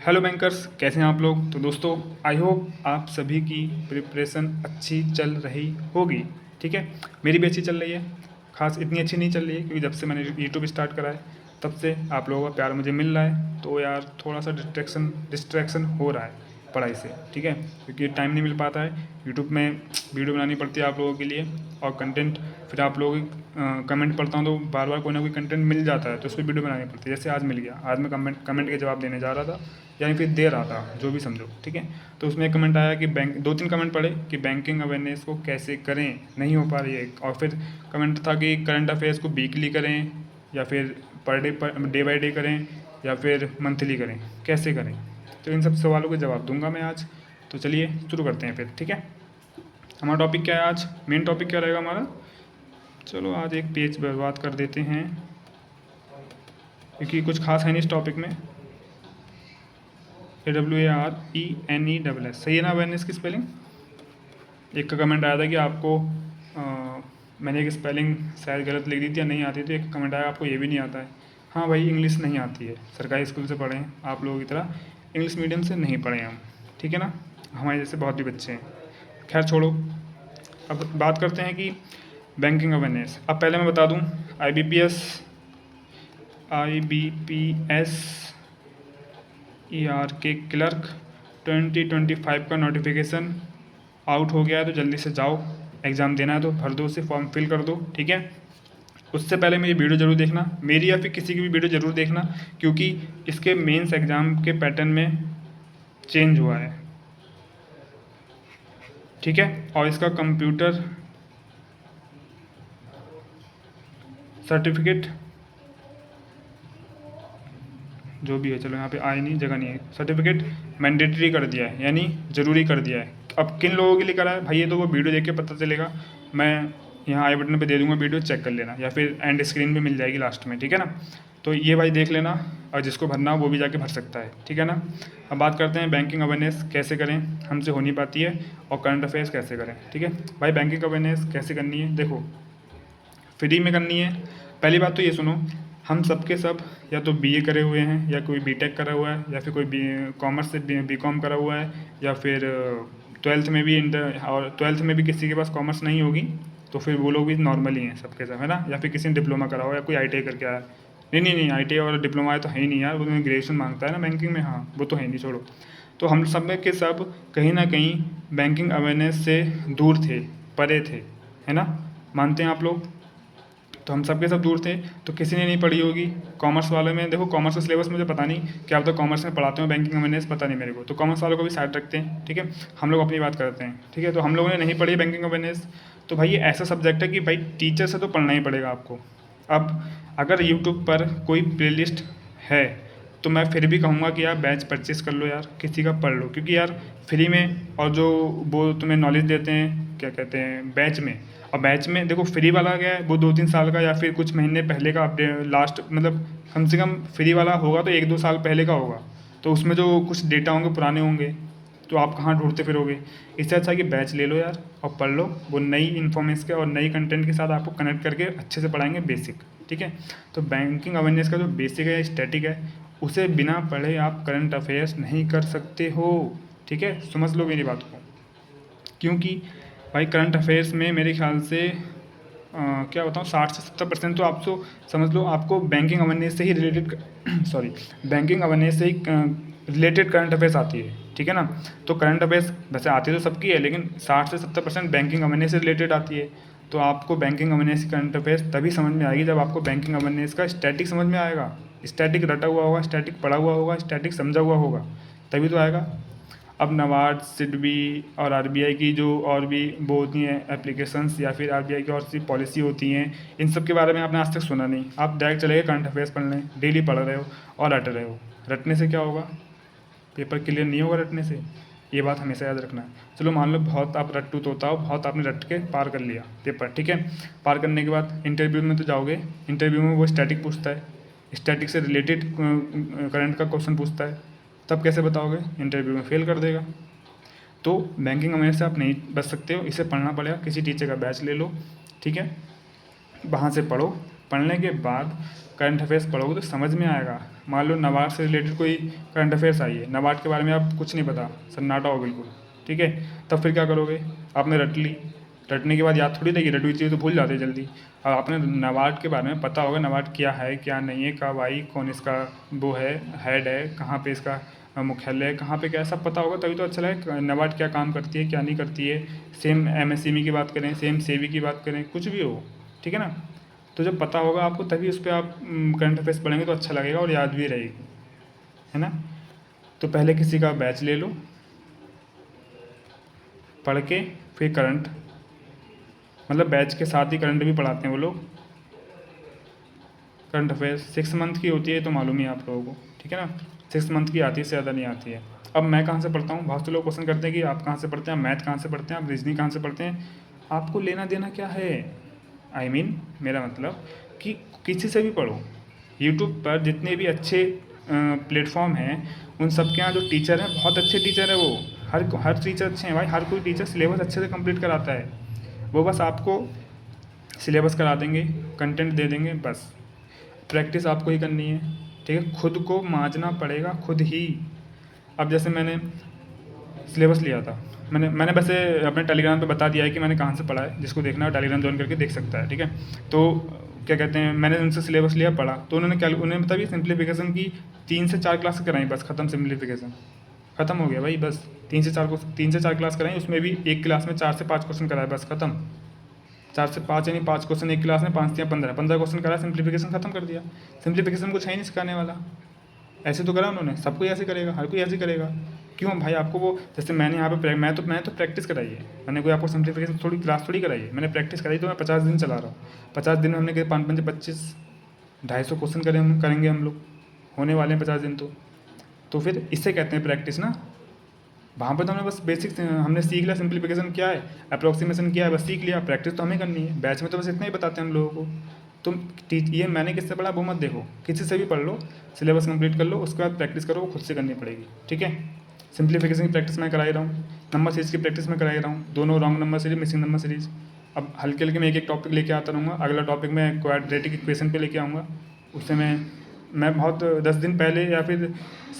Hello bankers, कैसे हैं आप लोग। तो दोस्तों, आई होप आप सभी की प्रिपरेशन अच्छी चल रही होगी। ठीक है, मेरी भी अच्छी चल रही है। खास इतनी अच्छी नहीं चल रही है क्योंकि जब से मैंने यूट्यूब स्टार्ट करा है तब से आप लोगों का प्यार मुझे मिल रहा है, तो यार थोड़ा सा डिस्ट्रैक्शन हो रहा है पढ़ाई से। ठीक है, क्योंकि टाइम नहीं मिल पाता है। यूट्यूब में वीडियो बनानी पड़ती है आप लोगों के लिए और कंटेंट, फिर आप लोगों की कमेंट पढ़ता हूँ तो बार बार कोई ना कोई कंटेंट मिल जाता है, तो उस पर वीडियो बनानी पड़ती है। जैसे आज मिल गया, आज मैं कमेंट के जवाब देने जा रहा था, यानी फिर दे रहा था, जो भी समझो। ठीक है, तो उसमें एक कमेंट आया कि बैंक, 2-3 कमेंट पढ़े कि बैंकिंग अवेयरनेस को कैसे करें, नहीं हो पा रही है। और फिर कमेंट था कि करंट अफेयर्स को वीकली करें या फिर डे बाई डे करें या फिर मंथली करें, कैसे करें। तो इन सब सवालों के जवाब दूंगा मैं आज। तो चलिए शुरू करते हैं फिर। ठीक है, हमारा टॉपिक क्या है आज, मेन टॉपिक क्या रहेगा हमारा। चलो आज एक पेज बर्बाद कर देते हैं क्योंकि कुछ खास है नहीं इस टॉपिक में। AWARENESS, सही है ना अवेयरनेस की स्पेलिंग। एक का कमेंट आया था कि आपको मैंने एक स्पेलिंग शायद गलत लिख दी थी या नहीं आती, तो एक कमेंट आया आपको ये भी नहीं आता है। हाँ भाई, इंग्लिश नहीं आती है, सरकारी स्कूल से पढ़े हैं आप लोगों की तरह, इंग्लिश मीडियम से नहीं पढ़े हम। ठीक है ना, हमारे जैसे बहुत भी बच्चे हैं। खैर छोड़ो, अब बात करते हैं कि बैंकिंग अवेयरनेस। अब पहले मैं बता दूं, IBPS ER के क्लर्क 2025 का नोटिफिकेशन आउट हो गया है, तो जल्दी से जाओ, एग्ज़ाम देना है तो भर दो, उसे फॉर्म फिल कर दो। ठीक है, उससे पहले मेरी वीडियो ज़रूर देखना, मेरी या फिर किसी की भी वीडियो ज़रूर देखना, क्योंकि इसके मेंस एग्ज़ाम के पैटर्न में चेंज हुआ है। ठीक है, और इसका कंप्यूटर सर्टिफिकेट जो भी है, चलो यहाँ पे आए नहीं, जगह नहीं है, सर्टिफिकेट मैंडेटरी कर दिया है, यानी ज़रूरी कर दिया है। अब किन लोगों के लिए करा है भाई, ये तो वो वीडियो देख के पता चलेगा। मैं यहाँ आई बटन पे दे दूँगा, वीडियो चेक कर लेना, या फिर एंड स्क्रीन पे मिल जाएगी लास्ट में। ठीक है ना, तो ये भाई देख लेना, और जिसको भरना वो भी जाके भर सकता है। ठीक है ना, अब बात करते हैं बैंकिंग अवेयरनेस कैसे करें, हमसे हो नहीं पाती है, और करंट अफेयर्स कैसे करें। ठीक है भाई, बैंकिंग अवेयरनेस कैसे करनी है, देखो फ्री में करनी है। पहली बात तो ये सुनो, हम सबके सब या तो बीए करे हुए हैं, या कोई बीटेक करा हुआ है, या फिर कोई कॉमर्स से बीकॉम करा हुआ है, या फिर ट्वेल्थ में भी इंटर, और ट्वेल्थ में भी किसी के पास कॉमर्स नहीं होगी तो फिर वो लोग भी नॉर्मल ही हैं सबके सब, है ना। या फिर किसी ने डिप्लोमा करा हुआ या कोई ITI करके आया। नहीं, ITI और डिप्लोमा तो है ही नहीं यार, वो ग्रेजुएशन मांगता है ना बैंकिंग में। हाँ, वो तो है नहीं, छोड़ो। तो हम सब में के सब कहीं ना कहीं बैंकिंग अवेयरनेस से दूर थे, परे थे, है ना, मानते हैं आप लोग। तो हम सबके सब दूर थे, तो किसी ने नहीं पढ़ी होगी। कॉमर्स वाले में देखो, कॉमर्स का सिलेबस मुझे पता नहीं, क्या आप तो कॉमर्स में पढ़ाते हो बैंकिंग अवेयरनेस, पता नहीं मेरे को। तो कॉमर्स वालों को भी साइड रखते हैं। ठीक है, हम लोग अपनी बात करते हैं। ठीक है, तो हम लोगों ने नहीं पढ़ी बैंकिंग अवेयरनेस। तो भाई ये ऐसा सब्जेक्ट है कि भाई टीचर से तो पढ़ना ही पड़ेगा आपको। अब अगर यूट्यूब पर कोई प्लेलिस्ट है तो मैं फिर भी कहूँगा कि यार बैच परचेस कर लो यार, किसी का पढ़ लो, क्योंकि यार फ्री में, और जो वो तुम्हें नॉलेज देते हैं, क्या कहते हैं, बैच में। और बैच में देखो, फ्री वाला क्या है, वो 2-3 साल का या फिर कुछ महीने पहले का अपडेट, लास्ट मतलब कम से कम फ्री वाला होगा तो 1-2 साल पहले का होगा। तो उसमें जो कुछ डेटा होंगे पुराने होंगे, तो आप कहाँ ढूंढते फिरोगे। इससे अच्छा है कि बैच ले लो यार और पढ़ लो, वो नई इन्फॉर्मेशन के और नई कंटेंट के साथ आपको कनेक्ट करके अच्छे से पढ़ाएंगे बेसिक। ठीक है, तो बैंकिंग अवेयरनेस का जो बेसिक है, स्टैटिक है, उसे बिना पढ़े आप करंट अफेयर्स नहीं कर सकते हो। ठीक है, समझ लो मेरी बात को, क्योंकि भाई करंट अफेयर्स में मेरे ख्याल से क्या बताऊँ, 60 से 70% तो आप तो समझ लो आपको बैंकिंग अवेयरनेस से ही रिलेटेड सॉरी, बैंकिंग अवेयरनेस से ही रिलेटेड करंट अफेयर्स आती है। ठीक है ना, तो करंट अफेयर्स वैसे आती तो सबकी है, लेकिन 60 से 70% बैंकिंग अवेयरनेस से रिलेटेड आती है। तो आपको बैंकिंग अवेयरनेस की करंट अफेयर्स तभी समझ में आएगी जब आपको बैंकिंग अवेयरनेस का स्टैटिक समझ में आएगा। स्टैटिक रटा हुआ होगा, स्टैटिक पढ़ा हुआ होगा, स्टैटिक समझा हुआ होगा, तभी तो आएगा। अब नबार्ड, सिडबी और RBI की जो और भी वो होती हैं एप्लीकेशंस, या फिर RBI की और सी पॉलिसी होती हैं, इन सब के बारे में आपने आज तक सुना नहीं। आप डायरेक्ट चले गए करंट अफेयर्स पढ़ने, डेली पढ़ रहे हो और रट रहे हो। रटने से क्या होगा, पेपर क्लियर नहीं होगा रटने से, ये बात हमेशा याद रखना है। चलो मान लो बहुत आप रट्टू तोता हो, बहुत आपने रट के पार कर लिया पेपर। ठीक है, पार करने के बाद इंटरव्यू में तो जाओगे, इंटरव्यू में वो स्टैटिक पूछता है, स्टैटिक से रिलेटेड करंट का क्वेश्चन पूछता है, तब कैसे बताओगे, इंटरव्यू में फेल कर देगा। तो बैंकिंग अवेयरनेस से आप नहीं बच सकते हो, इसे पढ़ना पड़ेगा, किसी टीचर का बैच ले लो। ठीक है, वहाँ से पढ़ो, पढ़ने के बाद करंट अफेयर्स पढ़ोगे तो समझ में आएगा। मान लो नाबार्ड से रिलेटेड कोई करंट अफेयर्स आई है, नाबार्ड के बारे में आप कुछ नहीं पता, सन्नाटा हो बिल्कुल, ठीक है, तब फिर क्या करोगे? आपने रट ली, रटने के बाद याद थोड़ी रहेगी, रटी हुई चीज़ तो भूल जाते जल्दी। और आपने नाबार्ड के बारे में पता होगा, नाबार्ड क्या है क्या नहीं है, कब आई, कौन इसका वो है, हेड है, कहाँ पे इसका मुख्यालय है, कहाँ पे क्या है, सब पता होगा तभी तो अच्छा लगे नाबार्ड क्या काम करती है क्या नहीं करती है। सेम एमएसएमई की बात करें, सेम सेबी की बात करें, कुछ भी हो, ठीक है ना। तो जब पता होगा आपको तभी उस पर आप करंट अफेयर्स पढ़ेंगे तो अच्छा लगेगा और याद भी रहेगी, है ना। तो पहले किसी का बैच ले लो, पढ़ के फिर करंट, मतलब बैच के साथ ही करंट भी पढ़ाते हैं वो लोग। करंट अफेयर्स 6 मंथ की होती है तो मालूम ही है आप लोगों को, ठीक है ना। 6 मंथ की आती है, इससे ज़्यादा नहीं आती है। अब मैं कहाँ से पढ़ता हूँ? बहुत से लोग क्वेश्चन करते हैं कि आप कहाँ से पढ़ते हैं, आप मैथ कहाँ से पढ़ते हैं, आप रीजनिंग कहाँ से पढ़ते हैं। आपको लेना देना क्या है? मेरा मतलब कि किसी से भी पढ़ो। यूट्यूब पर जितने भी अच्छे प्लेटफॉर्म हैं, उन सब के यहाँ जो टीचर हैं बहुत अच्छे टीचर है वो। हर टीचर अच्छे हैं भाई, हर कोई टीचर सिलेबस अच्छे से कंप्लीट कराता है। वो बस आपको सिलेबस करा देंगे, कंटेंट दे देंगे, बस प्रैक्टिस आपको ही करनी है, ठीक है। खुद को मांझना पड़ेगा खुद ही। अब जैसे मैंने सिलेबस लिया था, मैंने वैसे अपने टेलीग्राम पे बता दिया है कि मैंने कहाँ से पढ़ा है, जिसको देखना है टेलीग्राम ज्वाइन करके देख सकता है, ठीक है। तो क्या कहते हैं, मैंने उनसे सिलेबस लिया, पढ़ा, तो उन्होंने बताया सिंप्लीफिकेशन की 3 से 4 क्लास कराई, बस ख़त्म, सिंप्लीफिकेशन ख़त्म हो गया भाई, बस 3 से 4 क्लास कराई, उसमें भी एक क्लास में 4 से 5 क्वेश्चन कराए, बस ख़त्म। 4 से 5 यानी 5 क्वेश्चन एक क्लास में, 5 या 15 क्वेश्चन करा, सिंप्लीफिकेशन खत्म कर दिया। सिंप्लीफिकेशन कुछ है ही नहीं सिखाने वाला। ऐसे तो करा उन्होंने, सब कोई ऐसे करेगा, हर कोई ऐसे करेगा। क्यों भाई? आपको वो जैसे मैंने यहाँ पे मैं तो प्रैक्टिस कराई है, मैंने कोई आपको सिंप्लीफिकेशन थोड़ी क्लास थोड़ी कराई है, मैंने प्रैक्टिस कराई, तो मैं 50 दिन चला रहा हूँ। 50 दिन में हमने 5 5 25 250 क्वेश्चन करेंगे हम लोग, होने वाले हैं 50 दिन तो फिर इससे कहते हैं प्रैक्टिस ना। वहाँ पर तो हमने बस बेसिक हमने सीख लिया, सिंप्लीफिकेशन क्या है, अप्रोक्सीमेशन क्या है, बस सीख लिया। प्रैक्टिस तो हमें करनी है, बैच में तो बस इतना ही बताते हैं हम लोगों को। तुम ये मैंने किससे पढ़ा वो मत देखो, किसी से भी पढ़ लो, सिलेबस कंप्लीट कर लो, उसके बाद प्रैक्टिस करो, वो खुद से करनी पड़ेगी, ठीक है। सिंप्लीफिकेशन की प्रैक्टिस मैं करा ही रहा हूँ, नंबर सीरीज की प्रैक्टिस मैं करा ही रहा हूँ, दोनों wrong number series, missing number series. अब हल्के हल्के मैं एक एक टॉपिक लेके आता रहूँगा, अगला टॉपिक मैं क्वाड्रेटिक इक्वेशन पे लेके आऊँगा। उससे मैं बहुत 10 दिन पहले या फिर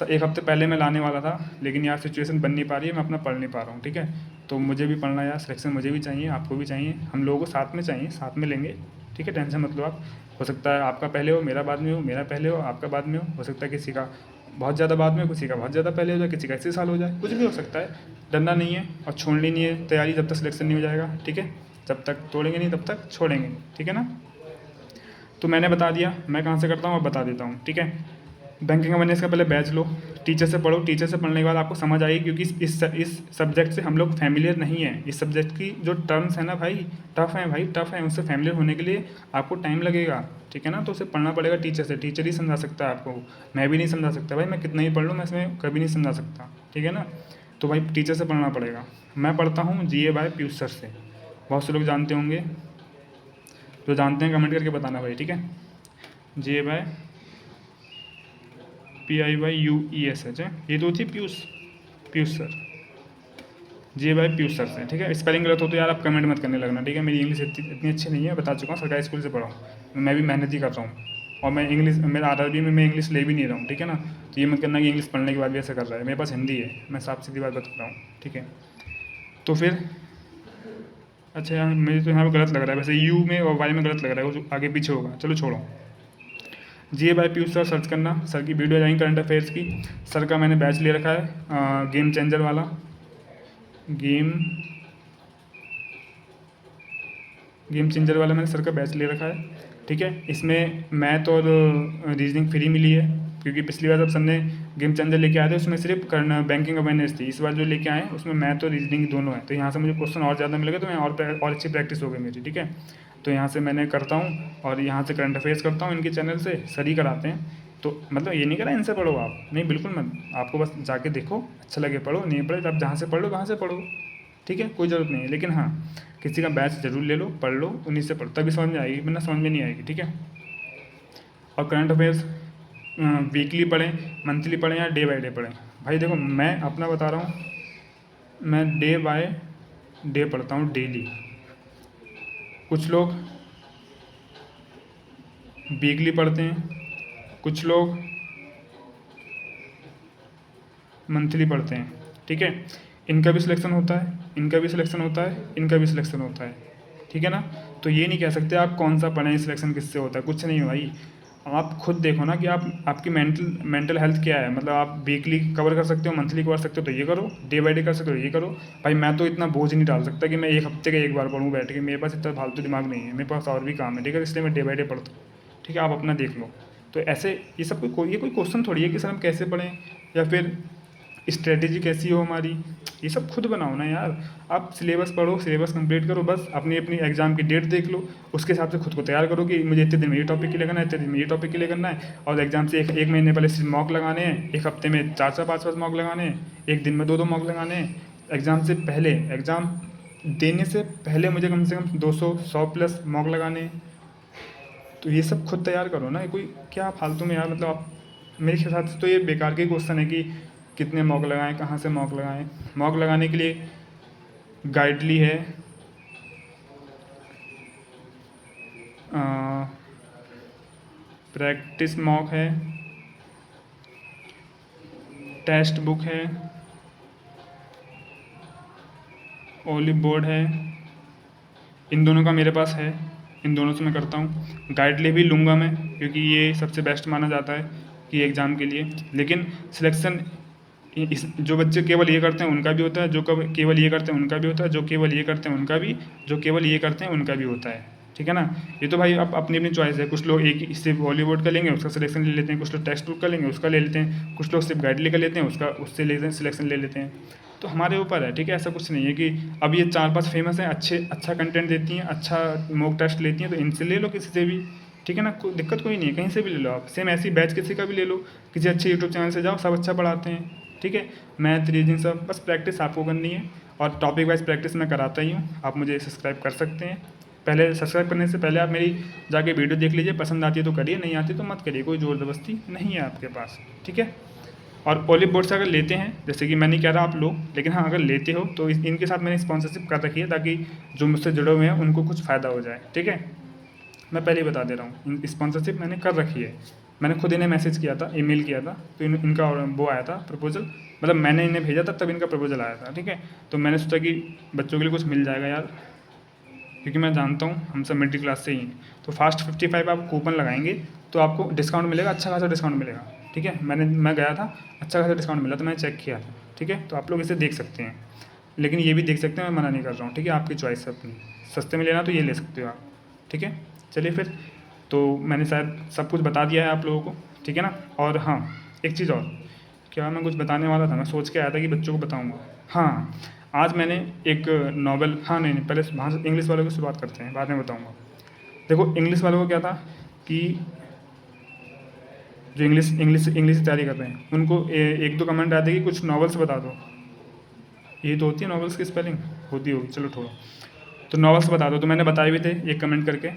एक हफ्ते पहले मैं लाने वाला था, लेकिन यार सिचुएशन बन नहीं पा रही है, मैं अपना पढ़ नहीं पा रहा हूँ, ठीक है। तो मुझे भी पढ़ना यार, सिलेक्शन मुझे भी चाहिए, आपको भी चाहिए, हम लोगों को साथ में चाहिए, साथ में लेंगे, ठीक है, टेंशन मत लो आप। हो सकता है आपका पहले हो, मेरा बाद में हो, मेरा पहले हो, आपका बाद में हो सकता है किसी का बहुत ज़्यादा बाद में, किसी का बहुत ज़्यादा पहले हो जाए, किसी का इसी साल हो जाए, कुछ भी हो सकता है। डरना नहीं है और छोड़नी नहीं है तैयारी जब तक सिलेक्शन नहीं हो जाएगा, ठीक है। जब तक तोड़ेंगे नहीं तब तक छोड़ेंगे, ठीक है ना। तो मैंने बता दिया मैं कहाँ से करता हूँ, अब बता देता हूँ, ठीक है। बैंकिंग अवेयरनेस का पहले बैच लो, टीचर से पढ़ो, टीचर से पढ़ने के बाद आपको समझ आएगी, क्योंकि इस सब्जेक्ट से हम लोग फैमिलियर नहीं है। इस सब्जेक्ट की जो टर्म्स है ना भाई, टफ़ है भाई, टफ़ है, उससे फैमिलियर होने के लिए आपको टाइम लगेगा, ठीक है ना। तो उसे पढ़ना पड़ेगा टीचर से, टीचर ही समझा सकता है आपको, मैं भी नहीं समझा सकता भाई, मैं कितना ही पढ़ लूँ, मैं इसमें कभी नहीं समझा सकता, ठीक है ना। तो भाई टीचर से पढ़ना पड़ेगा। मैं पढ़ता हूँ GA बाय पीयूष सर से, बहुत से लोग जानते होंगे, जो जानते हैं कमेंट करके बताना भाई, ठीक है। GA बाय PIYUESH है, ये तो होती है Piyush sir, GA by Piyush sir से, ठीक है। स्पेलिंग गलत हो तो यार आप कमेंट मत करने लगना, ठीक है। मेरी इंग्लिश इतनी अच्छी नहीं है, बता चुका हूँ, सरकारी स्कूल से पढ़ा हूँ, मैं भी मेहनत ही कर रहा हूँ, और मैं इंग्लिश, मेरा RRB में मैं इंग्लिश ले भी नहीं रहा हूँ, ठीक है ना। तो ये मत करना कि इंग्लिश पढ़ने के बाद भी ऐसा कर रहा है, मेरे पास हिंदी है, मैं साफ सीधी बात बता रहा हूँ, ठीक है। तो फिर अच्छा यार मुझे तो यहाँ पर गलत लग रहा है, वैसे यू में और वाई में गलत लग रहा है, वो जो आगे पीछे होगा, चलो छोड़ो। GA by Piyush sir search करना, सर की वीडियो जाएंगी करंट अफेयर्स की। सर का मैंने बैच ले रखा है, गेम चेंजर वाला, गेम चेंजर वाला मैंने सर का बैच ले रखा है, ठीक है। इसमें मैथ और रीजनिंग फ्री मिली है, क्योंकि पिछली बार जब सर ने गेम चेंजर लेके आए थे उसमें सिर्फ करना बैंकिंग अवेयरनेस थी, इस बार जो लेके आए हैं उसमें मैथ और रीजनिंग दोनों है। तो यहाँ से मुझे क्वेश्चन और ज़्यादा मिलेगा, तो मैं और अच्छी प्रैक्टिस हो गई मेरी, ठीक है। तो यहाँ से मैंने करता हूँ, और यहाँ से करंट अफेयर्स करता हूँ, इनके चैनल से सर ही कराते हैं। तो मतलब ये नहीं करा इनसे पढ़ो आप, नहीं बिल्कुल मत, आपको बस जाके देखो, अच्छा लगे पढ़ो, नहीं पढ़े आप जहाँ से पढ़ लो वहाँ से पढ़ो, ठीक है, कोई ज़रूरत नहीं है। लेकिन हाँ, किसी का बैच ज़रूर ले लो, पढ़ लो, उन्हीं से पढ़ो, तभी समझ में आएगी, वरना समझ में नहीं आएगी, ठीक है। और करंट अफेयर्स वीकली पढ़ें, मंथली पढ़ें या डे बाय डे पढ़ें। भाई देखो मैं अपना बता रहा हूँ, मैं डे बाय डे पढ़ता हूँ डेली। कुछ लोग वीकली पढ़ते हैं, कुछ लोग मंथली पढ़ते हैं, ठीक है। इनका भी सिलेक्शन होता है, इनका भी सिलेक्शन होता है, इनका भी सिलेक्शन होता है, ठीक है ना। तो ये नहीं कह सकते आप कौन सा पढ़ें, सिलेक्शन किससे होता है, कुछ नहीं है भाई। आप खुद देखो ना कि आपकी मेंटल हेल्थ क्या है। मतलब आप वीकली कवर कर सकते हो, मंथली कवर सकते हो तो ये करो, डे बाई डे कर सकते हो ये करो। भाई मैं तो इतना बोझ नहीं डाल सकता कि मैं एक हफ्ते का एक बार पढ़ूँ बैठ के, मेरे पास इतना फालतू दिमाग नहीं है, मेरे पास और भी काम है, ठीक है। इसलिए मैं डे बाई डे पढ़ता हूँ, ठीक है। आप अपना देख लो। तो ऐसे ये सब ये कोई क्वेश्चन थोड़ी है कि सर हम कैसे पढ़ें या फिर स्ट्रेटेजी कैसी हो हमारी, ये सब खुद बनाओ ना यार। आप सिलेबस पढ़ो, सिलेबस कंप्लीट करो, बस अपनी अपनी एग्जाम की डेट देख लो, उसके हिसाब से खुद को तैयार करो कि मुझे इतने दिन में ये टॉपिक के लिए करना है, इतने दिन में ये टॉपिक के लिए करना है। और एग्जाम से एक महीने पहले सिर्फ मॉक लगाने हैं, एक हफ्ते में 4-4 5-5 मॉक लगाने हैं, एक दिन में 2-2 मॉक लगाने हैं। एग्ज़ाम से पहले, एग्ज़ाम देने से पहले मुझे कम से कम 200-100 प्लस मॉक लगाने हैं। तो ये सब खुद तैयार करो ना, ये कोई क्या फालतू में यार। मतलब आप, मेरे हिसाब से तो ये बेकार के क्वेश्चन है कि कितने मॉक लगाएं, कहाँ से मॉक लगाएं। मॉक लगाने के लिए गाइडली है, प्रैक्टिस मॉक है, टेक्स्ट बुक है, ओलिव बोर्ड है। इन दोनों का मेरे पास है, इन दोनों से मैं करता हूँ। गाइडली भी लूँगा मैं, क्योंकि ये सबसे बेस्ट माना जाता है कि एग्ज़ाम के लिए। लेकिन सिलेक्शन इस जो बच्चे केवल ये करते हैं उनका भी होता है, जो केवल ये करते हैं उनका भी होता है, जो केवल ये करते हैं उनका भी, जो केवल ये करते हैं उनका भी होता है, ठीक है ना। ये तो भाई आप अपनी अपनी चॉइस है। कुछ लोग एक सिर्फ बॉलीवुड का लेंगे, उसका सिलेक्शन ले लेते हैं, कुछ लोग टेक्स्ट बुक का लेंगे, उसका ले लेते हैं, कुछ लोग सिर्फ गाइडली का लेते हैं, उसका उससे लेते हैं, सिलेक्शन ले लेते हैं। तो हमारे ऊपर है, ठीक है। ऐसा कुछ नहीं है कि अब ये 4-5 फेमस हैं, अच्छा कंटेंट देती हैं, अच्छा मॉक टेस्ट लेती हैं, तो इनसे ले लो किसी से भी, ठीक है ना। कोई दिक्कत कोई नहीं है, कहीं से भी ले लो आप। सेम ऐसी बैच किसी का भी ले लो, किसी अच्छे यूट्यूब चैनल से जाओ, सब अच्छा पढ़ाते हैं, ठीक है। मैथ, रीजनिंग सब, बस प्रैक्टिस आपको करनी है। और टॉपिक वाइज प्रैक्टिस मैं कराता ही हूँ, आप मुझे सब्सक्राइब कर सकते हैं। पहले सब्सक्राइब करने से पहले आप मेरी जाके वीडियो देख लीजिए, पसंद आती है तो करिए, नहीं आती तो मत करिए, कोई ज़ोर ज़बरदस्ती नहीं है आपके पास, ठीक है। और ओलिव बोर्ड से अगर लेते हैं, जैसे कि मैं नहीं कह रहा आप लोग, लेकिन हाँ अगर लेते हो तो इनके साथ मैंने स्पॉन्सरशिप कर रखी है, ताकि जो मुझसे जुड़े हुए हैं उनको कुछ फ़ायदा हो जाए, ठीक है। मैं पहले ही बता दे रहा हूँ, स्पॉन्सरशिप मैंने कर रखी है। मैंने खुद इन्हें मैसेज किया था, ईमेल किया था, तो इनका वो आया था प्रपोजल, मतलब मैंने इन्हें भेजा था तब इनका प्रपोजल आया था, ठीक है। तो मैंने सोचा कि बच्चों के लिए कुछ मिल जाएगा यार, क्योंकि मैं जानता हूँ हम सब मिडिल क्लास से ही हैं। तो फास्ट 55 आप कूपन लगाएंगे तो आपको डिस्काउंट मिलेगा, अच्छा खासा डिस्काउंट मिलेगा, ठीक है। मैं गया था, अच्छा खासा डिस्काउंट मिला, तो मैंने चेक किया था, ठीक है। तो आप लोग इसे देख सकते हैं, लेकिन ये भी देख सकते हैं, मैं मना नहीं कर रहा हूँ, ठीक है। आपकी चॉइस है अपनी, सस्ते में लेना तो ये ले सकते हो आप, ठीक है। चलिए फिर, तो मैंने शायद सब कुछ बता दिया है आप लोगों को, ठीक है ना। और हाँ, एक चीज़ और, क्या मैं कुछ बताने वाला था, मैं सोच के आया था कि बच्चों को बताऊँगा। हाँ, आज मैंने एक नॉवल, हाँ नहीं पहले वहाँ से इंग्लिश वालों की शुरुआत करते हैं, बाद में बताऊँगा। देखो इंग्लिश वालों को क्या था कि जो इंग्लिश की तैयारी कर रहे हैं उनको 1-2 कमेंट आते कि कुछ नॉवेल्स बता दो। ये तो होती है नॉवेल्स की स्पेलिंग, होती होगी, चलो छोड़ो। तो नॉवेल्स बता दो, तो मैंने बताए भी थे एक कमेंट करके।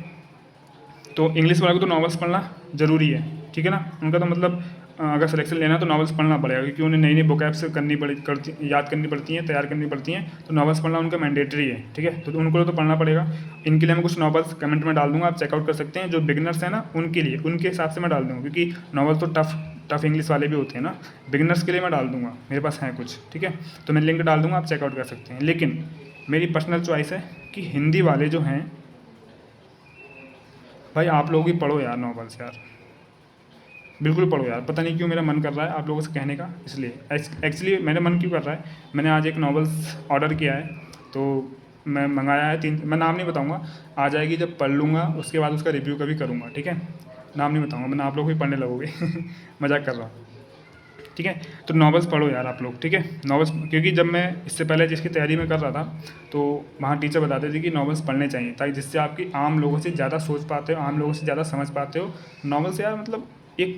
तो इंग्लिश वालों को तो नॉवेल्स पढ़ना ज़रूरी है, ठीक है ना। उनका तो मतलब अगर सिलेक्शन लेना है तो नॉवेल्स पढ़ना पड़ेगा, क्योंकि उन्हें नई नई वोकैब्स याद करनी पड़ती हैं, तैयार करनी पड़ती हैं। तो नॉवेल्स पढ़ना उनका मैंडेटरी है, ठीक है। तो उनको तो पढ़ना पड़ेगा। इनके लिए मैं कुछ नॉवेल्स कमेंट में डाल दूँगा, आप चेकआउट कर सकते हैं। जो बिगिनर्स हैं ना उनके लिए, उनके हिसाब से मैं डाल दूँगा, क्योंकि नॉवेल तो टफ इंग्लिश वाले भी होते हैं ना। बिगिनर्स के लिए मैं डाल दूँगा, मेरे पास हैं कुछ, ठीक है। तो मैं लिंक डाल दूँगा, आप चेकआउट कर सकते हैं। लेकिन मेरी पर्सनल चॉइस है कि हिंदी वाले जो हैं भाई, आप लोग भी पढ़ो यार नॉवेल्स यार, बिल्कुल पढ़ो यार। पता नहीं क्यों मेरा मन कर रहा है आप लोगों से कहने का, इसलिए एक्चुअली मेरा मन क्यों कर रहा है, मैंने आज एक नॉवेल्स ऑर्डर किया है, तो मैं मंगाया है 3, मैं नाम नहीं बताऊंगा, आ जाएगी जब पढ़ लूँगा उसके बाद उसका रिव्यू कभी करूँगा, ठीक है। नाम नहीं बताऊँगा, मैंने आप लोग भी पढ़ने लगोगे मजाक कर रहा हूँ, ठीक है। तो नॉवेल्स पढ़ो यार आप लोग, ठीक है। नॉवेल्स, क्योंकि जब मैं इससे पहले जिसकी तैयारी में कर रहा था तो वहाँ टीचर बताते थे कि नॉवेल्स पढ़ने चाहिए, ताकि जिससे आपकी आम लोगों से ज़्यादा सोच पाते हो, आम लोगों से ज़्यादा समझ पाते हो। नॉवेल्स यार मतलब एक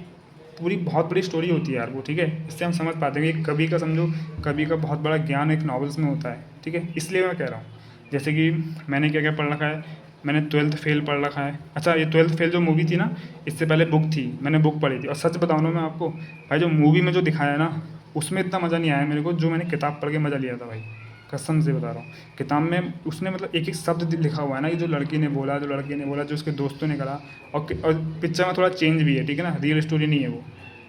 पूरी बहुत बड़ी स्टोरी होती है यार वो, ठीक है। इससे हम समझ पाते हैं कि कवि का, समझो कवि का बहुत बड़ा ज्ञान एक नॉवेल्स में होता है, ठीक है। इसलिए मैं कह रहा हूँ, जैसे कि मैंने क्या क्या पढ़ रखा है, मैंने 12th फेल पढ़ रखा है। अच्छा, ये 12th फेल जो मूवी थी ना, इससे पहले बुक थी, मैंने बुक पढ़ी थी। और सच बताऊँ ना मैं आपको, भाई जो मूवी में जो दिखाया है ना, उसमें इतना मज़ा नहीं आया मेरे को जो मैंने किताब पढ़ के मज़ा लिया था भाई। कसम से बता रहा हूँ। किताब में उसने मतलब एक एक शब्द लिखा हुआ है ना, कि जो लड़की ने बोला, जो उसके दोस्तों ने करा, और पिक्चर में थोड़ा चेंज भी है, ठीक है ना, रियल स्टोरी नहीं है वो।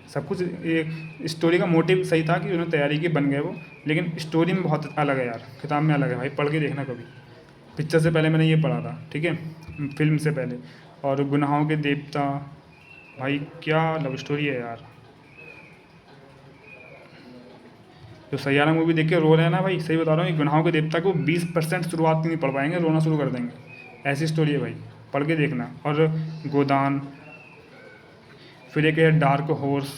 सब कुछ ये स्टोरी का मोटिव सही था कि उन्होंने तैयारी की, बन गए वो, लेकिन स्टोरी में बहुत अलग है यार, किताब में अलग है भाई, पढ़ के देखना कभी। पिक्चर से पहले मैंने ये पढ़ा था, ठीक है, फिल्म से पहले। और गुनाहों के देवता, भाई क्या लव स्टोरी है यार। जो सैयारा मूवी देख के रो रहे हैं ना भाई, सही बता रहा हूँ, ये गुनाहों के देवता को 20% शुरुआत में नहीं पढ़ पाएंगे, रोना शुरू कर देंगे। ऐसी स्टोरी है भाई, पढ़ के देखना। और गोदान, फिर एक है डार्क हॉर्स,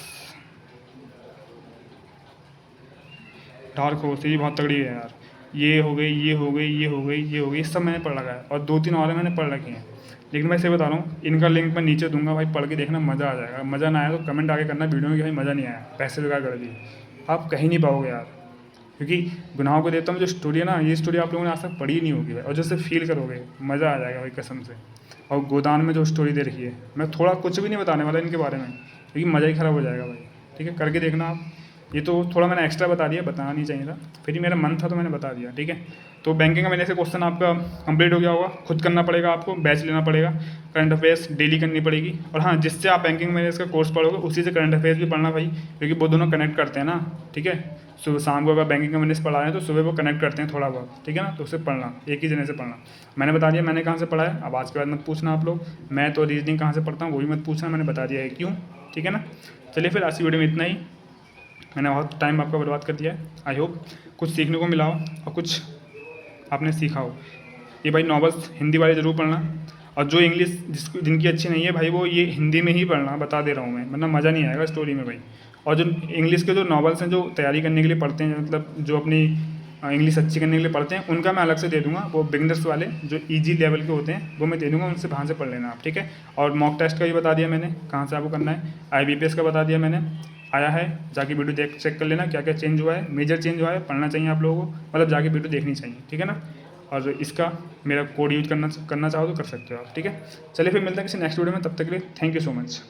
ये भी बहुत तगड़ी है यार। ये हो गई, ये हो गई, ये हो गई, ये हो गई, ये सब मैंने पढ़ रखा है, और 2-3 और मैंने पढ़ रखी हैं। लेकिन मैं सही बता रहा हूँ, इनका लिंक मैं नीचे दूंगा भाई, पढ़ के देखना, मज़ा आ जाएगा। मज़ा ना आया तो कमेंट आगे करना वीडियो में कि भाई मज़ा नहीं आया, पैसे बेकार कर दिए। आप कहीं नहीं पाओगे यार, क्योंकि गुनाहों को देता हूँ जो स्टोरी है ना, ये स्टोरी आप लोगों ने आज तक पढ़ी ही नहीं होगी भाई, और जैसे फील करोगे, मज़ा आ जाएगा भाई कसम से। और गोदान में जो स्टोरी दे रखी है, मैं थोड़ा कुछ भी नहीं बताने वाला इनके बारे में, क्योंकि मज़ा ही ख़राब हो जाएगा भाई। ठीक है, करके देखना आप। ये तो थोड़ा मैंने एक्स्ट्रा बता दिया, बताना नहीं चाहिए था, फिर ही मेरा मन था तो मैंने बता दिया, ठीक है। तो बैंकिंग का मैंने से क्वेश्चन आपका कंप्लीट हो गया होगा। खुद करना पड़ेगा आपको, बैच लेना पड़ेगा, करंट अफेयर्स डेली करनी पड़ेगी। और हाँ, जिससे आप बैंकिंग मैनेजर का कोर्स पढ़ोगे उसी से करंट अफेयर्स भी पढ़ना भाई, क्योंकि वो दोनों कनेक्ट करते हैं ना, ठीक है। सुबह शाम को अगर बैंकिंग का मैनेजर पढ़ा रहे हैं तो सुबह वो कनेक्ट करते हैं थोड़ा बहुत, ठीक है ना, तो उससे पढ़ना, एक ही जने से पढ़ना। मैंने बता दिया मैंने कहाँ से पढ़ा है, अब आज के बाद मत पूछना आप लोग। मैं तो रीजनिंग कहाँ से पढ़ता हूँ वो भी मत पूछना, मैंने बता दिया है क्यों, ठीक है ना। चलिए फिर आज की वीडियो में इतना ही। मैंने बहुत टाइम आपका बर्बाद कर दिया है, आई होप कुछ सीखने को मिला हो और कुछ आपने सीखा हो। ये भाई नॉवेल्स हिंदी वाले ज़रूर पढ़ना, और जो इंग्लिश जिनकी अच्छी नहीं है भाई, वो ये हिंदी में ही पढ़ना, बता दे रहा हूँ मैं, वरना मज़ा नहीं आएगा स्टोरी में भाई। और जो इंग्लिश के जो नॉवेल्स हैं, जो तैयारी करने के लिए पढ़ते हैं, मतलब जो अपनी इंग्लिश अच्छी करने के लिए पढ़ते हैं, उनका मैं अलग से दे दूंगा। वो बिगनर्स वाले जो ईजी लेवल के होते हैं वो मैं दे दूंगा, उनसे वहाँ से पढ़ लेना आप, ठीक है। और मॉक टेस्ट का भी बता दिया मैंने, कहाँ से आपको करना है। IBPS का बता दिया मैंने, आया है, जाके वीडियो देख चेक कर लेना क्या क्या चेंज हुआ है, मेजर चेंज हुआ है, पढ़ना चाहिए आप लोगों को, मतलब जाके वीडियो देखनी चाहिए, ठीक है ना। और इसका मेरा कोड यूज करना चाहो तो कर सकते हो आप, ठीक है। चलिए फिर मिलते हैं किसी नेक्स्ट वीडियो में, तब तक के लिए थैंक यू सो मच।